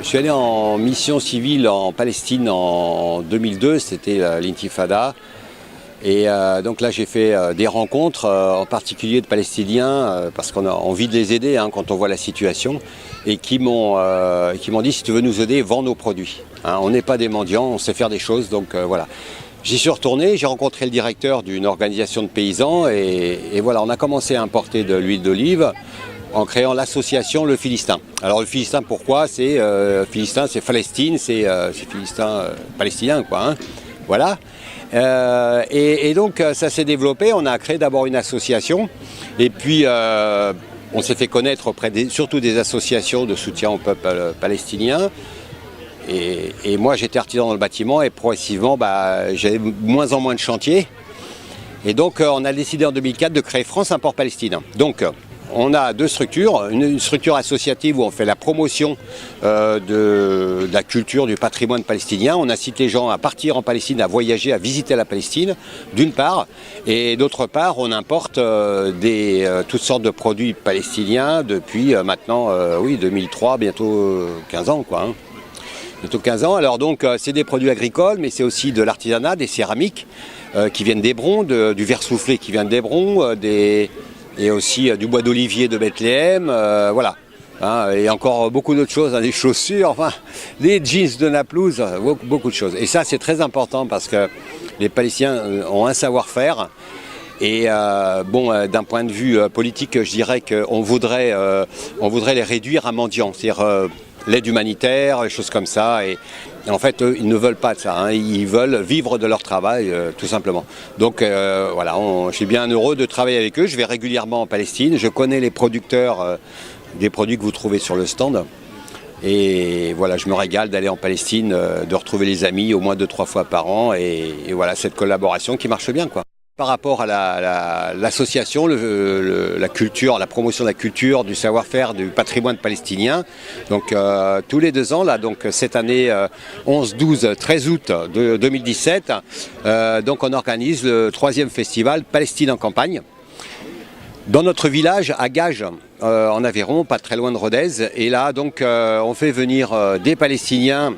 Je suis allé en mission civile en Palestine en 2002, c'était l'intifada. Et donc là j'ai fait des rencontres, en particulier de Palestiniens, parce qu'on a envie de les aider quand on voit la situation, et qui m'ont dit si tu veux nous aider, vends nos produits. On n'est pas des mendiants, on sait faire des choses, donc voilà. J'y suis retourné, j'ai rencontré le directeur d'une organisation de paysans, et voilà, on a commencé à importer de l'huile d'olive en créant l'association Le Philistin. Alors le Philistin, pourquoi? C'est Philistin, c'est Palestine, c'est Philistin palestinien, quoi. Voilà. Et donc ça s'est développé, on a créé d'abord une association et puis on s'est fait connaître auprès surtout des associations de soutien au peuple palestinien. Et moi j'étais artisan dans le bâtiment et progressivement j'avais de moins en moins de chantiers. Et donc on a décidé en 2004 de créer France Import Palestine. Donc on a deux structures, une structure associative où on fait la promotion de la culture, du patrimoine palestinien. On incite les gens à partir en Palestine, à voyager, à visiter la Palestine, d'une part. Et d'autre part, on importe toutes sortes de produits palestiniens depuis maintenant, 2003, bientôt 15 ans, quoi. Bientôt 15 ans. Alors donc, c'est des produits agricoles, mais c'est aussi de l'artisanat, des céramiques qui viennent d'Hébron, du verre soufflé qui vient d'Hébron, et aussi du bois d'olivier de Bethléem, voilà. Et encore beaucoup d'autres choses, des chaussures, des jeans de Naplouse, beaucoup de choses. Et ça, c'est très important parce que les Palestiniens ont un savoir-faire. Et d'un point de vue politique, je dirais qu'on voudrait les réduire à mendiants, c'est-à-dire l'aide humanitaire, des choses comme ça. Et en fait, eux, ils ne veulent pas de ça, ils veulent vivre de leur travail, tout simplement. Donc voilà, je suis bien heureux de travailler avec eux. Je vais régulièrement en Palestine, je connais les producteurs des produits que vous trouvez sur le stand. Et voilà, je me régale d'aller en Palestine, de retrouver les amis au moins 2-3 fois par an. Et voilà, cette collaboration qui marche bien, quoi. Par rapport à l'association, la culture, la promotion de la culture, du savoir-faire, du patrimoine palestinien. Donc tous les 2 ans, là, donc cette année 11, 12, 13 août de 2017, donc on organise le 3e festival Palestine en campagne. Dans notre village, à Gages, en Aveyron, pas très loin de Rodez. Et là, donc, on fait venir des Palestiniens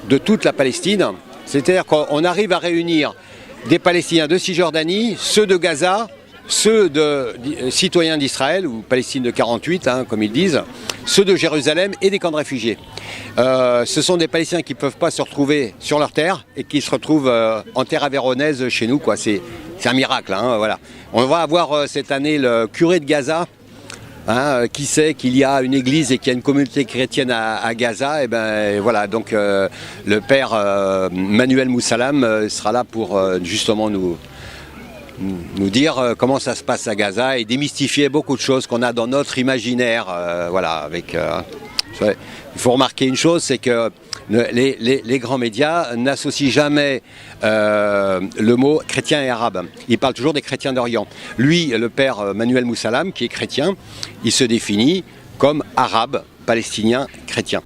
de toute la Palestine. C'est-à-dire qu'on arrive à réunir des Palestiniens de Cisjordanie, ceux de Gaza, ceux de citoyens d'Israël, ou Palestine de 48, comme ils disent, ceux de Jérusalem et des camps de réfugiés. Ce sont des Palestiniens qui ne peuvent pas se retrouver sur leur terre et qui se retrouvent en terre avéronaise chez nous, quoi. C'est un miracle, voilà. On va avoir cette année le curé de Gaza, qui sait qu'il y a une église et qu'il y a une communauté chrétienne à Gaza. Et voilà, donc le père Manuel Moussalam sera là pour justement nous dire comment ça se passe à Gaza et démystifier beaucoup de choses qu'on a dans notre imaginaire. Voilà, il faut remarquer une chose, c'est que les grands médias n'associent jamais le mot chrétien et arabe. Ils parlent toujours des chrétiens d'Orient. Lui, le père Manuel Moussalam, qui est chrétien, il se définit comme arabe, palestinien, chrétien.